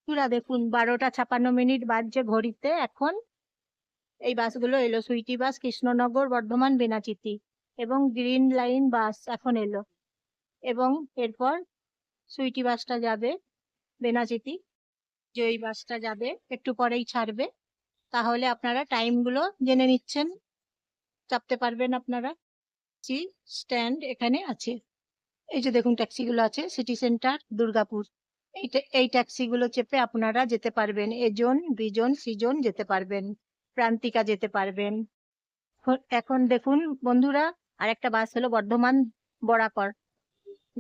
পুরা দেখুন 12টা 56 মিনিট বাজছে ঘড়িতে এখন। এই বাসগুলো এলো, সুইটি বাস, কৃষ্ণনগর, বর্ধমান, বেনাচিতি এবং গ্রিন লাইন বাস এখন এলো। এবং এরপর সুইটি বাসটা যাবে বেনাচিতি, যে ওই বাসটা যাবে একটু পরেই ছাড়বে। তাহলে আপনারা টাইমগুলো জেনে নিচ্ছেন, চাপতে পারবেন আপনারা। স্ট্যান্ড এখানে আছে, এই যে দেখুন ট্যাক্সিগুলো আছে, সিটি সেন্টার, দুর্গাপুর। এই ট্যাক্সিগুলো চেপে আপনারা যেতে পারবেন, A zone, B zone, C zone যেতে পারবেন, প্রান্তিকা যেতে পারবেন। এখন দেখুন বন্ধুরা, আরেকটা বাস হলো বর্ধমান বরাকর,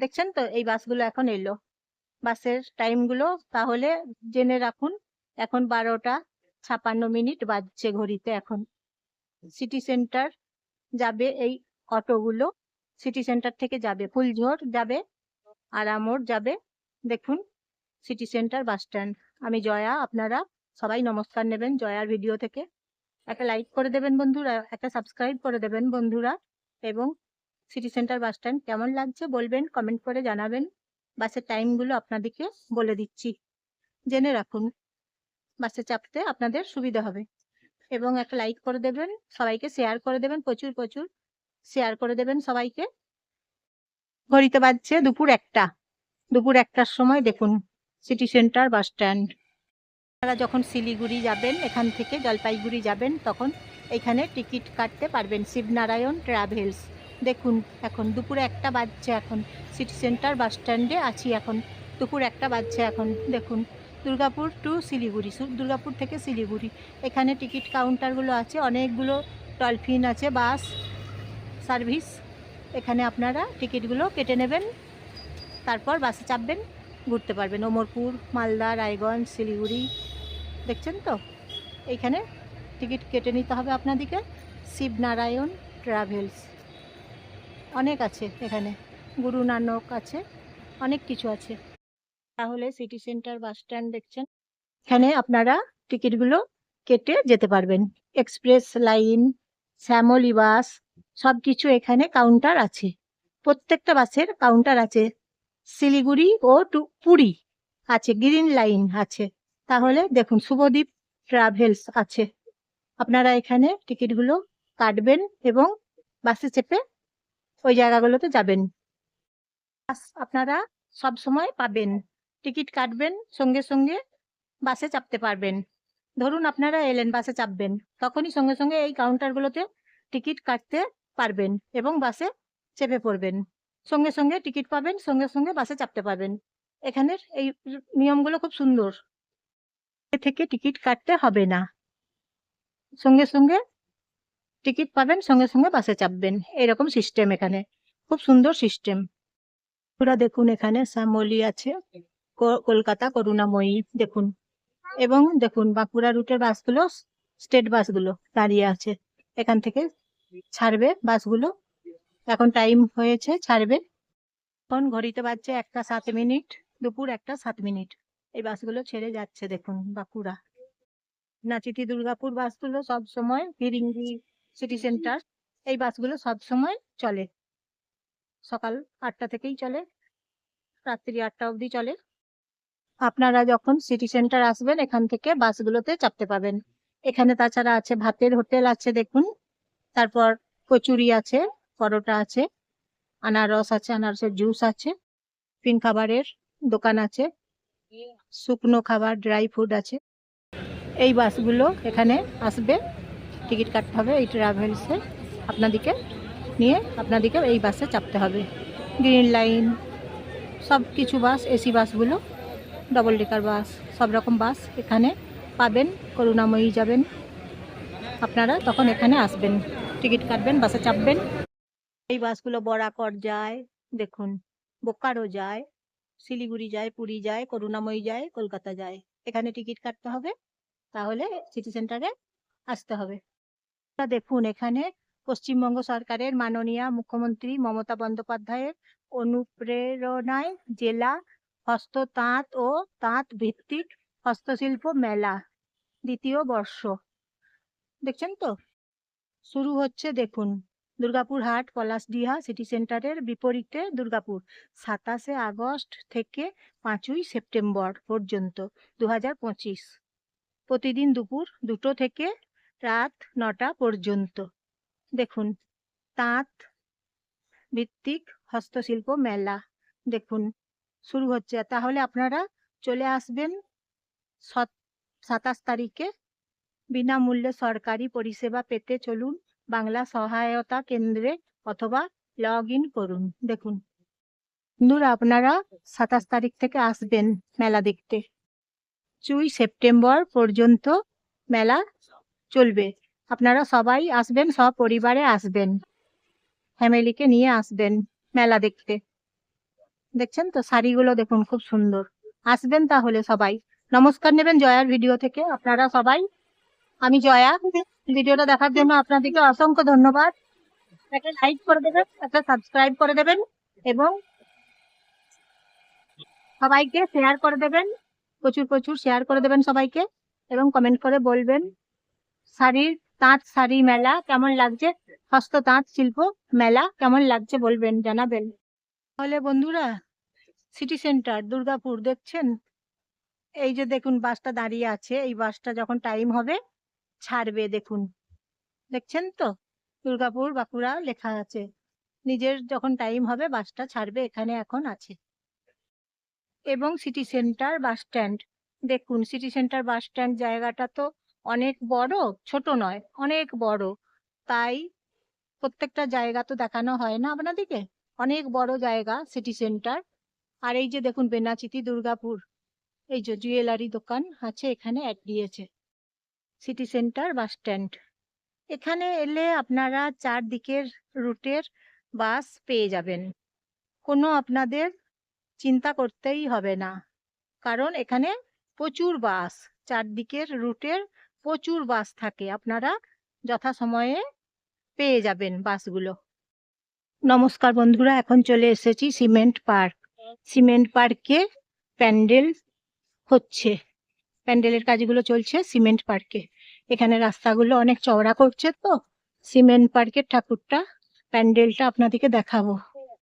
দেখছেন তো? এই বাসগুলো এখন এলো। বাসের টাইমগুলো তাহলে জেনে রাখুন। এখন 12টা 56 মিনিট বাজছে ঘড়িতে এখন। সিটি সেন্টার যাবে এই অটোগুলো, সিটি সেন্টার থেকে যাবে ফুলঝোর যাবে, আরামোড় যাবে। দেখুন সিটি সেন্টার বাস স্ট্যান্ড। আমি জয়া, আপনারা সবাই নমস্কার নেবেন জয়ার ভিডিও থেকে। একটা লাইক করে দেবেন বন্ধুরা, একটা সাবস্ক্রাইব করে দেবেন বন্ধুরা। এবং সিটি সেন্টার বাস স্ট্যান্ড কেমন লাগছে বলবেন, কমেন্ট করে জানাবেন। বাসের টাইমগুলো আপনাদেরকে বলে দিচ্ছি, জেনে রাখুন, বাসে চাপতে আপনাদের সুবিধা হবে। এবং একটা লাইক করে দেবেন, সবাইকে শেয়ার করে দেবেন, প্রচুর প্রচুর শেয়ার করে দেবেন সবাইকে। ঘড়িতে বাজছে দুপুর 1টার সময় দেখুন সিটি সেন্টার বাস স্ট্যান্ড। আপনারা যখন শিলিগুড়ি যাবেন, এখান থেকে জলপাইগুড়ি যাবেন, তখন এখানে টিকিট কাটতে পারবেন, শিবনারায়ণ ট্রাভেলস। দেখুন এখন দুপুর 1টা বাজছে, এখন সিটি সেন্টার বাস স্ট্যান্ডে আছি এখন, দুপুর 1টা বাজছে এখন। দেখুন দুর্গাপুর টু শিলিগুড়ি, দুর্গাপুর থেকে শিলিগুড়ি, এখানে টিকিট কাউন্টারগুলো আছে, অনেকগুলো ডলফিন আছে বাস সার্ভিস। এখানে আপনারা টিকিটগুলো কেটে নেবেন, তারপর বাসে চাপবেন, ঘুরতে পারবেন ওমরপুর, মালদা, রায়গঞ্জ, শিলিগুড়ি। দেখছেন তো? এইখানে টিকিট কেটে নিতে হবে আপনাদেরকে। শিবনারায়ণ ট্রাভেলস, অনেক আছে এখানে, গুরু নানক আছে, অনেক কিছু আছে। তাহলে সিটি সেন্টার বাস স্ট্যান্ড দেখছেন, এখানে আপনারা টিকিটগুলো কেটে যেতে পারবেন। এক্সপ্রেস লাইন, শ্যামলী বাস, সব কিছু এখানে কাউন্টার আছে, প্রত্যেকটা বাসের কাউন্টার আছে। শিলিগুড়ি ও টু পুরী আছে, গ্রিন লাইন আছে। তাহলে দেখুন শুভদীপ ট্রাভেলস আছে, আপনারা এখানে টিকিটগুলো কাটবেন এবং বাসে চেপে ওই জায়গাগুলোতে যাবেন। বাস আপনারা সব সময় পাবেন, টিকিট কাটবেন সঙ্গে সঙ্গে বাসে চাপতে পারবেন। ধরুন আপনারা এলেন, বাসে চাপবেন, তখনই সঙ্গে সঙ্গে এই কাউন্টারগুলোতে টিকিট কাটতে পারবেন এবং বাসে চেপে পড়বেন, সঙ্গে সঙ্গে টিকিট পাবেন, সঙ্গে সঙ্গে বাসে চাপতে পারবেন। এখানের এই নিয়মগুলো খুব সুন্দর, এ থেকে টিকিট কাটতে হবে না, সঙ্গে সঙ্গে টিকিট পাবেন, সঙ্গে সঙ্গে বাসে চাপবেন, এরকম সিস্টেম এখানে, খুব সুন্দর সিস্টেম। পুরা দেখুন এখানে শ্যামলী আছে, কলকাতা করুণাময়ী দেখুন। এবং দেখুন বাঁকুড়া রুটের বাসগুলো, স্টেট বাসগুলো দাঁড়িয়ে আছে, এখান থেকে ছাড়বে বাসগুলো, এখন টাইম হয়েছে ছাড়বে। এখন ঘড়িতে বাজছে 1টা 7 মিনিট, দুপুর 1টা 7 মিনিট, এই বাসগুলো ছেড়ে যাচ্ছে দেখুন বাঁকুড়া। নাচিতি দুর্গাপুর বাসগুলো সব সময়, ফিরিঙ্গি, সিটি সেন্টার, এই বাসগুলো সব সময় চলে, সকাল 8টা থেকেই চলে, রাত্রি 8টা অবধি চলে। আপনারা যখন সিটি সেন্টার আসবেন, এখান থেকে বাসগুলোতে চাপতে পাবেন। এখানে তাছাড়া আছে ভাতের হোটেল আছে দেখুন, তারপর কচুরি আছে, পরোটা আছে, আনারস আছে, আনারসের জুস আছে, টিফিন খাবারের দোকান আছে, শুকনো খাবার ড্রাই ফুড আছে। এই বাসগুলো এখানে আসবে, টিকিট কাটতে হবে এই ট্রাভেলসে, আপনাদেরকে নিয়ে আপনাদেরকে এই বাসে চাপতে হবে। গ্রিন লাইন সব কিছু বাস, এসি বাসগুলো, ডবল ডেকার বাস, সব রকম বাস এখানে পাবেন। করুণাময়ী যাবেন আপনারা, তখন এখানে আসবেন, টিকিট কাটবেন, বাসে চাপবেন। এই বাসগুলো বরাকর যায় দেখুন, বোকারো যায়, শিলিগুড়ি যায়, পুরী যায়, করুণাময়ী যায়, কলকাতা যায়। এখানে টিকিট কাটতে হবে, তাহলে সিটি সেন্টারে আসতে হবে। দেখুন এখানে পশ্চিমবঙ্গ সরকারের মাননীয় মুখ্যমন্ত্রী মমতা বন্দ্যোপাধ্যায়ের অনুপ্রেরণায় জেলা হস্ত তাঁত ও তাঁত ভিত্তিক হস্তশিল্প মেলা 2য় বর্ষ, দেখছেন তো? শুরু হচ্ছে দেখুন দুর্গাপুর হাট পলাশডিহা সিটি সেন্টারের বিপরীতে দুর্গাপুর, 27শে আগস্ট থেকে 5ই সেপ্টেম্বর পর্যন্ত 2025। প্রতিদিন দুপুর 2টো থেকে রাত 9টা পর্যন্ত। দেখুন, তাঁত ভিত্তিক হস্তশিল্প মেলা দেখুন শুরু হচ্ছে। তাহলে আপনারা চলে আসবেন 27 তারিখে। বিনামূল্যে সরকারি পরিষেবা পেতে চলুন বাংলা সহায়তা কেন্দ্রে অথবা লগ ইন করুন। দেখুন বন্ধুরা, আপনারা 27 তারিখ থেকে আসবেন মেলা দেখতে। 2 সেপ্টেম্বর পর্যন্ত মেলা চলবে। আপনারা সবাই আসবেন, সব পরিবারে আসবেন, ফ্যামিলিকে নিয়ে আসবেন মেলা দেখতে। দেখছেন তো শাড়িগুলো দেখুন খুব সুন্দর। আসবেন তাহলে সবাই। নমস্কার নেবেন জয়ার ভিডিও থেকে আপনারা সবাই। আমি জয়া। ভিডিওটা দেখার জন্য আপনাদেরকে অসংখ্য ধন্যবাদ। একটা লাইক করে দেবেন, একটা সাবস্ক্রাইব করে দেবেন এবং সবাইকে শেয়ার করে দেবেন, প্রচুর প্রচুর শেয়ার করে দেবেন সবাইকে, এবং কমেন্ট করে বলবেন শাড়ির তাঁত শাড়ি মেলা কেমন লাগছে, হস্ত তাঁত শিল্প মেলা কেমন লাগছে বলবেন, জানাবেন। তাহলে বন্ধুরা, সিটি সেন্টার দুর্গাপুর দেখছেন, এই যে দেখুন বাসটা দাঁড়িয়ে আছে, এই বাসটা যখন টাইম হবে ছাড়বে। দেখুন, দেখছেন তো দুর্গাপুর বাঁকুড়া লেখা আছে। নিজের যখন টাইম হবে বাসটা ছাড়বে, এখানে এখন আছে। এবং সিটি সেন্টার বাস স্ট্যান্ড দেখুন, সিটি সেন্টার বাস স্ট্যান্ড জায়গাটা তো অনেক বড়, ছোট নয়, অনেক বড়। তাই প্রত্যেকটা জায়গা তো দেখানো হয় না আপনাদেরকে। অনেক বড় জায়গা সিটি সেন্টার। আর এই যে দেখুন বেনাচিতি দুর্গাপুর, এই যে জুয়েলারি দোকান আছে, এখানে অ্যাড দিয়েছে সিটি সেন্টার বাস স্ট্যান্ড। এখানে এলে আপনারা চারদিকের রুটের বাস পেয়ে যাবেন, কোনো আপনাদের চিন্তা করতেই হবে না, কারণ এখানে প্রচুর বাস, চারদিকের রুটের প্রচুর বাস থাকে, আপনারা যথাসময়ে পেয়ে যাবেন বাসগুলো। নমস্কার বন্ধুরা, এখন চলে এসেছি সিমেন্ট পার্ক। সিমেন্ট পার্কে প্যান্ডেল হচ্ছে, প্যান্ডেলের কাজগুলো চলছে সিমেন্ট পার্কে। এখানে রাস্তাগুলো অনেক চওড়া করছে, তো সিমেন্ট পার্কের ঠাকুরটা প্যান্ডেলটা আপনাদেরকে দেখাবো।